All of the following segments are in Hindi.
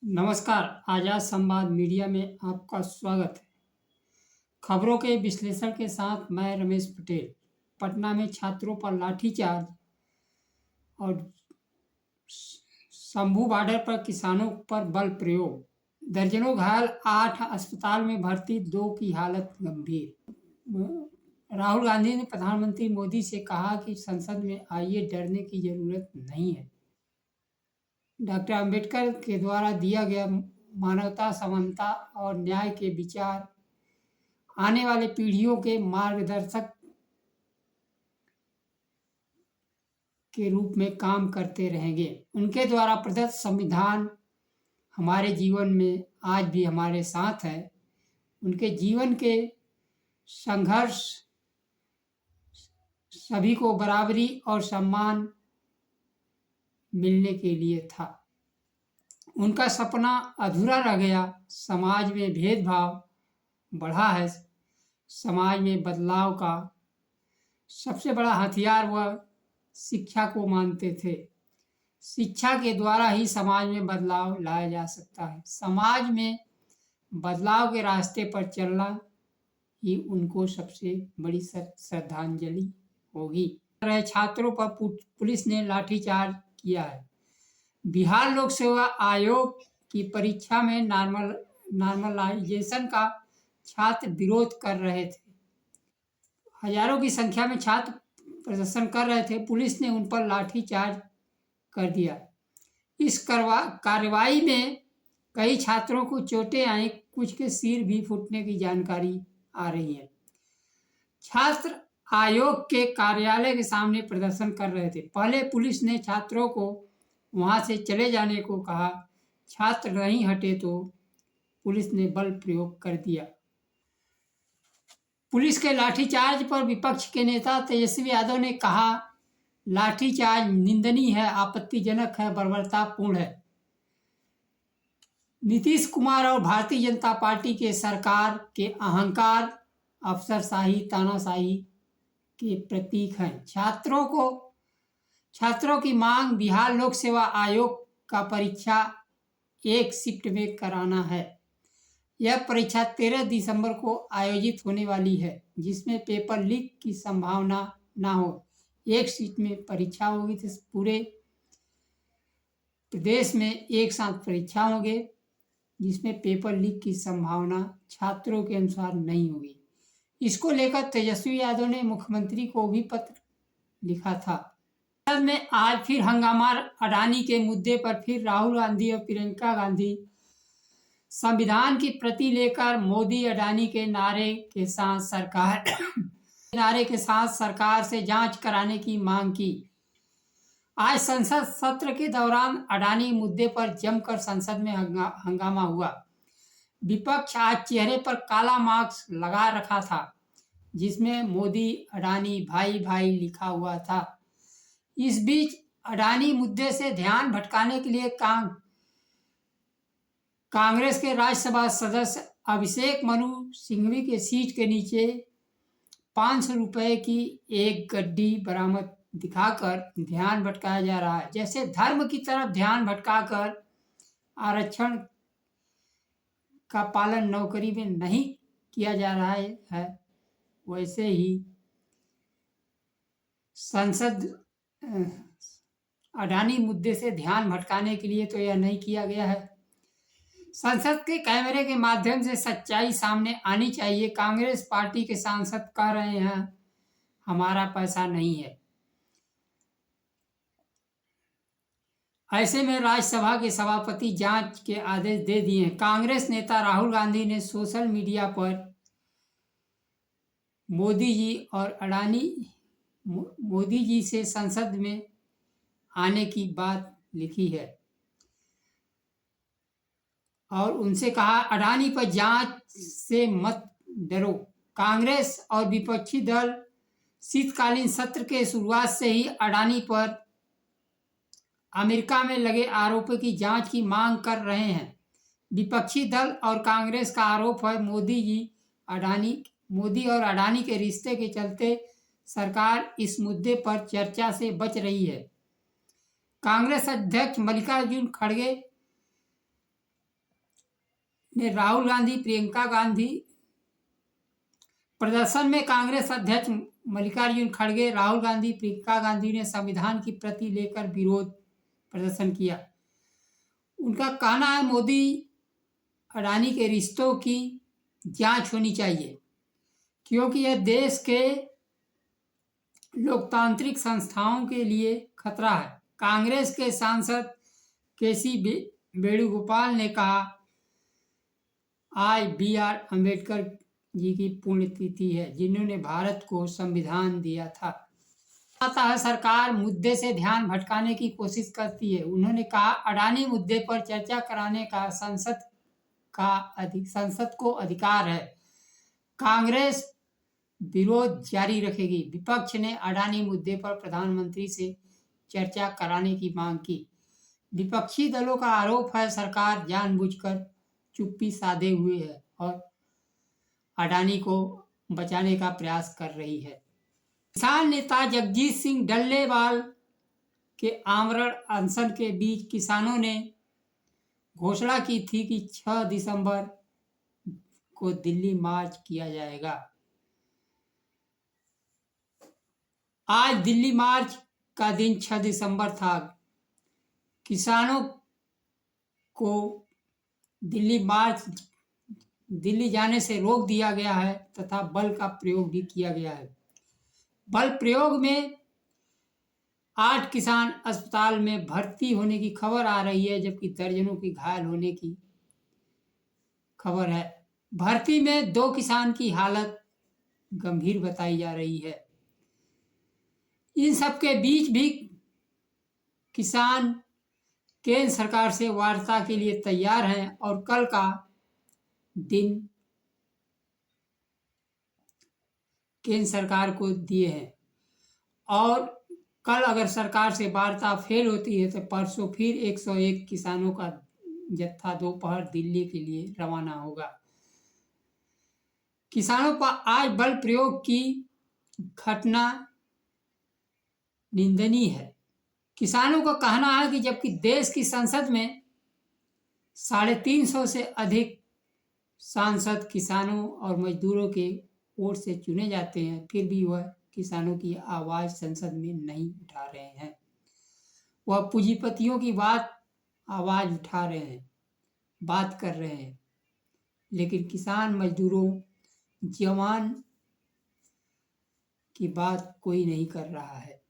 नमस्कार, आज़ाद संवाद मीडिया में आपका स्वागत है। खबरों के विश्लेषण के साथ मैं रमेश पटेल। पटना में छात्रों पर लाठीचार्ज और शंभू बॉर्डर पर किसानों पर बल प्रयोग, दर्जनों घायल, 8 अस्पताल में भर्ती, 2 की हालत गंभीर। राहुल गांधी ने प्रधानमंत्री मोदी से कहा कि संसद में आइए, डरने की जरूरत नहीं है। डॉक्टर अंबेडकर के द्वारा दिया गया मानवता, समानता और न्याय के विचार आने वाले पीढ़ियों के मार्गदर्शक के रूप में काम करते रहेंगे। उनके द्वारा प्रदत्त संविधान हमारे जीवन में आज भी हमारे साथ है। उनके जीवन के संघर्ष सभी को बराबरी और सम्मान मिलने के लिए था। उनका सपना अधूरा रह गया। समाज में भेदभाव बढ़ा है। समाज में बदलाव का सबसे बड़ा हथियार वह शिक्षा को मानते थे। शिक्षा के द्वारा ही समाज में बदलाव लाया जा सकता है। समाज में बदलाव के रास्ते पर चलना ही उनको सबसे बड़ी श्रद्धांजलि होगी। छात्रों पर पुलिस ने लाठीचार्ज किया है। बिहार लोक सेवा आयोग की परीक्षा में नॉर्मलाइजेशन का छात्र विरोध कर रहे थे। हजारों की संख्या में छात्र प्रदर्शन कर रहे थे। पुलिस ने उन पर लाठीचार्ज कर दिया। इस कार्रवाई में कई छात्रों को चोटें आई, कुछ के सिर भी फूटने की जानकारी आ रही है। छात्र आयोग के कार्यालय के सामने प्रदर्शन कर रहे थे। पहले पुलिस ने छात्रों को वहां से चले जाने को कहा। छात्र नहीं हटे तो पुलिस ने बल प्रयोग कर दिया। पुलिस के लाठीचार्ज पर विपक्ष के नेता तेजस्वी यादव ने कहा, लाठीचार्ज निंदनीय है, आपत्तिजनक है, बर्बरतापूर्ण है। नीतीश कुमार और भारतीय जनता पार्टी के सरकार के अहंकार, अफसरशाही, तानाशाही के प्रतीक हैं। छात्रों की मांग बिहार लोक सेवा आयोग का परीक्षा एक शिफ्ट में कराना है। यह परीक्षा 13 दिसंबर को आयोजित होने वाली है, जिसमें पेपर लीक की संभावना ना हो। एक शिफ्ट में परीक्षा होगी तो पूरे प्रदेश में एक साथ परीक्षा होंगे, जिसमें पेपर लीक की संभावना छात्रों के अनुसार नहीं होगी। इसको लेकर तेजस्वी यादव ने मुख्यमंत्री को भी पत्र लिखा था। में आज फिर हंगामा। अडानी के मुद्दे पर फिर राहुल गांधी और प्रियंका गांधी संविधान की प्रति लेकर मोदी अडानी के नारे के साथ सरकार से जांच कराने की मांग की। आज संसद सत्र के दौरान अडानी मुद्दे पर जमकर संसद में हंगामा हुआ। विपक्ष आज चेहरे पर काला मास्क लगा रखा था, जिसमें मोदी अडानी भाई भाई लिखा हुआ था। इस बीच अडानी मुद्दे से ध्यान भटकाने के लिए कांग्रेस के राज्यसभा सदस्य अभिषेक मनु सिंघवी के सीट के नीचे 500 रुपए की एक गड्डी बरामद दिखाकर ध्यान भटकाया जा रहा है। जैसे धर्म की तरफ ध्यान भटकाकर आरक्षण का पालन नौकरी में नहीं किया जा रहा है, वैसे ही संसद अडानी मुद्दे से ध्यान भटकाने के लिए तो यह नहीं किया गया है। संसद के कैमरे के माध्यम से सच्चाई सामने आनी चाहिए। कांग्रेस पार्टी के सांसद कह रहे हैं, हमारा पैसा नहीं है। ऐसे में राज्यसभा के सभापति जांच के आदेश दे दिए हैं। कांग्रेस नेता राहुल गांधी ने सोशल मीडिया पर मोदी जी से संसद में आने की बात लिखी है और उनसे कहा, अडानी पर जांच से मत डरो। कांग्रेस और विपक्षी दल शीतकालीन सत्र के शुरुआत से ही अडानी पर अमेरिका में लगे आरोपों की जांच की मांग कर रहे हैं। विपक्षी दल और कांग्रेस का आरोप है, मोदी और अडानी के रिश्ते के चलते सरकार इस मुद्दे पर चर्चा से बच रही है। कांग्रेस अध्यक्ष मल्लिकार्जुन खड़गे ने राहुल गांधी, प्रियंका गांधी प्रदर्शन में कांग्रेस अध्यक्ष मल्लिकार्जुन खड़गे, राहुल गांधी, प्रियंका गांधी ने संविधान की प्रति लेकर विरोध प्रदर्शन किया। उनका कहना है मोदी अडानी के रिश्तों की जांच होनी चाहिए क्योंकि यह देश के लोकतांत्रिक संस्थाओं के लिए खतरा है। कांग्रेस के सांसद केसी वेणुगोपाल ने कहा, आज BR अम्बेडकर जी की पुण्यतिथि है जिन्होंने भारत को संविधान दिया था। आता है सरकार मुद्दे से ध्यान भटकाने की कोशिश करती है। उन्होंने कहा, अडानी मुद्दे पर चर्चा कराने का संसद को अधिकार है। कांग्रेस विरोध जारी रखेगी। विपक्ष ने अडानी मुद्दे पर प्रधानमंत्री से चर्चा कराने की मांग की। विपक्षी दलों का आरोप है सरकार जानबूझकर चुप्पी साधे हुए है और अडानी को बचाने का प्रयास कर रही है। किसान नेता जगजीत सिंह डल्लेवाल के आमरण अनशन के बीच किसानों ने घोषणा की थी कि 6 दिसंबर को दिल्ली मार्च किया जाएगा। आज दिल्ली मार्च का दिन 6 दिसंबर था। किसानों को दिल्ली जाने से रोक दिया गया है तथा बल का प्रयोग भी किया गया है। बल प्रयोग में 8 किसान अस्पताल में भर्ती होने की खबर आ रही है जबकि दर्जनों की घायल होने की खबर है। भर्ती में 2 किसान की हालत गंभीर बताई जा रही है। इन सब के बीच भी किसान केंद्र सरकार से वार्ता के लिए तैयार हैं और कल का दिन केंद्र सरकार को दिए हैं और कल अगर सरकार से वार्ता फेल होती है तो परसों फिर 101 किसानों का जत्था दोपहर दिल्ली के लिए रवाना होगा। किसानों पर आज बल प्रयोग की घटना निंदनीय है। किसानों का कहना है कि जबकि देश की संसद में 350 से अधिक सांसद किसानों और मजदूरों के वोट से चुने जाते हैं, फिर भी वह किसानों की आवाज़ संसद में नहीं उठा रहे हैं। वह पूंजीपतियों की आवाज़ उठा रहे हैं, बात कर रहे हैं, लेकिन किसान मजदूरों जवान की बात कोई नहीं कर रहा है।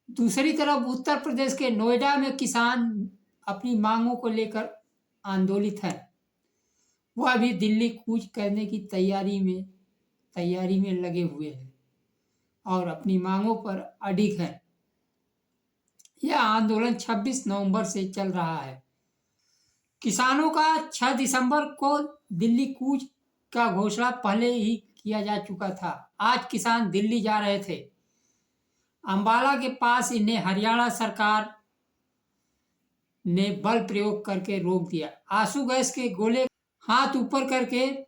दूसरी तरफ उत्तर प्रदेश के नोएडा में किसान अपनी मांगों को लेकर आंदोलित हैं। वह अभी दिल्ली कूच करने की तैयारी में लगे हुए हैं और अपनी मांगों पर अडिग हैं। यह आंदोलन 26 नवंबर से चल रहा है। किसानों का 6 दिसंबर को दिल्ली कूच का घोषणा पहले ही किया जा चुका था। आज किसान दिल्ली जा रहे थे। अंबाला के पास इन्हें हरियाणा सरकार ने बल प्रयोग करके रोक दिया। आंसू गैस के गोले हाथ ऊपर करके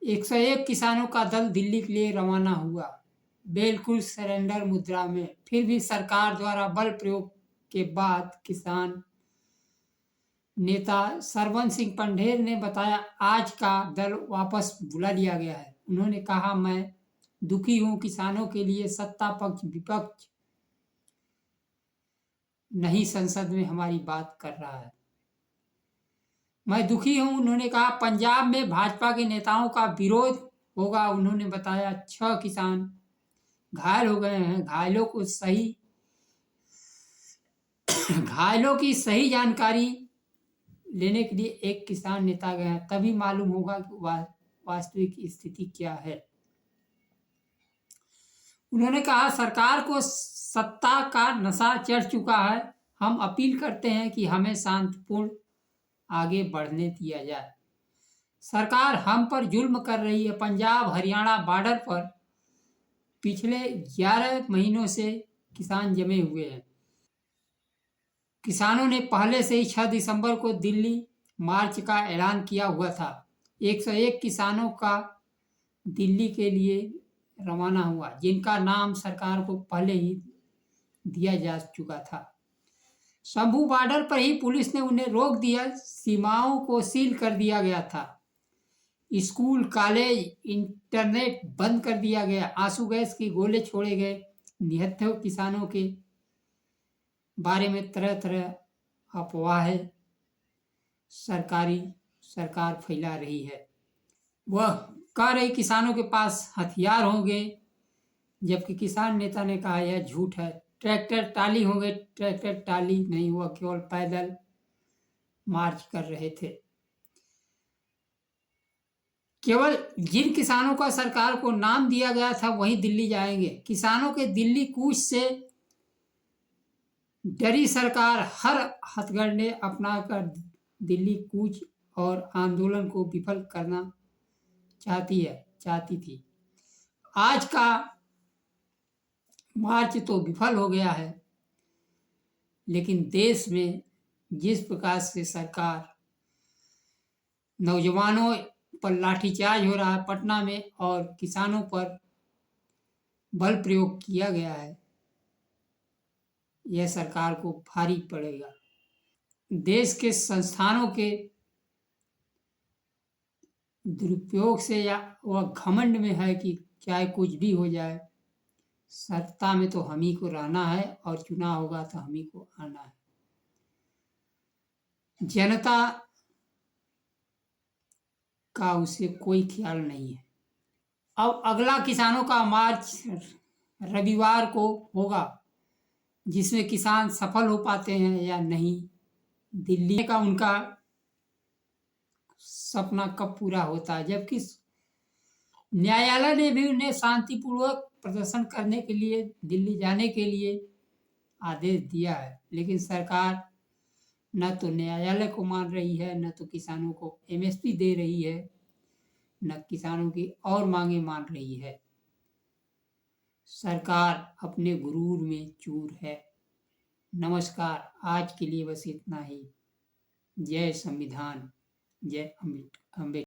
101 किसानों का दल दिल्ली के लिए रवाना हुआ, बिल्कुल सरेंडर मुद्रा में। फिर भी सरकार द्वारा बल प्रयोग के बाद किसान नेता सरवन सिंह पंढेर ने बताया, आज का दल वापस बुला लिया गया है। उन्होंने कहा, मैं दुखी हूं, किसानों के लिए सत्ता पक्ष विपक्ष नहीं संसद में हमारी बात कर रहा है। मैं दुखी हूं। उन्होंने कहा, पंजाब में भाजपा के नेताओं का विरोध होगा। उन्होंने बताया 6 किसान घायल हो गए हैं। घायलों की सही जानकारी लेने के लिए एक किसान नेता गए हैं, तभी मालूम होगा कि वास्तविक स्थिति क्या है। उन्होंने कहा, सरकार को सत्ता का नशा चढ़ चुका है। हम अपील करते हैं कि हमें शांतिपूर्ण आगे बढ़ने दिया जाए। सरकार हम पर जुल्म कर रही है। पंजाब हरियाणा बॉर्डर पर पिछले 11 महीनों से किसान जमे हुए हैं। किसानों ने पहले से ही 6 दिसंबर को दिल्ली मार्च का ऐलान किया हुआ था। 101 किसानों का दिल्ली के लिए रवाना हुआ, जिनका नाम सरकार को पहले ही दिया जा चुका था। शंभू बॉर्डर पर ही पुलिस ने उन्हें रोक दिया, सीमाओं को सील कर दिया गया था। स्कूल, कॉलेज, इंटरनेट बंद कर दिया गया। आंसू गैस की गोले छोड़े गए। निहत्थे किसानों के बारे में तरह तरह अफवाहें सरकार फैला रही है। वह कह रही किसानों के पास हथियार होंगे, जबकि किसान नेता ने कहा यह झूठ है। ट्रैक्टर टाली होंगे, ट्रैक्टर टाली नहीं हुआ, केवल पैदल मार्च कर रहे थे। केवल जिन किसानों का सरकार को नाम दिया गया था वही दिल्ली जाएंगे। किसानों के दिल्ली कूच से डरी सरकार हर हथकंडे अपनाकर दिल्ली कूच और आंदोलन को विफल करना चाहती थी। आज का मार्च तो विफल हो गया है, लेकिन देश में जिस प्रकार से सरकार नौजवानों पर लाठीचार्ज हो रहा है पटना में और किसानों पर बल प्रयोग किया गया है, यह सरकार को भारी पड़ेगा। देश के संस्थानों के दुरुपयोग से या वह घमंड में है कि चाहे कुछ भी हो जाए, सत्ता में तो हम ही को रहना है और चुनाव होगा तो हम ही को आना है। जनता का उसे कोई ख्याल नहीं है। अब अगला किसानों का मार्च रविवार को होगा, जिसमें किसान सफल हो पाते हैं या नहीं, दिल्ली का उनका सपना कब पूरा होता है। जबकि न्यायालय ने भी उन्हें शांतिपूर्वक प्रदर्शन करने के लिए दिल्ली जाने के लिए आदेश दिया है, लेकिन सरकार न तो न्यायालय को मान रही है, न तो किसानों को एमएसपी दे रही है, न किसानों की और मांगे मान रही है। सरकार अपने गुरूर में चूर है। नमस्कार, आज के लिए बस इतना ही। जय संविधान, जय अम्बेडकर।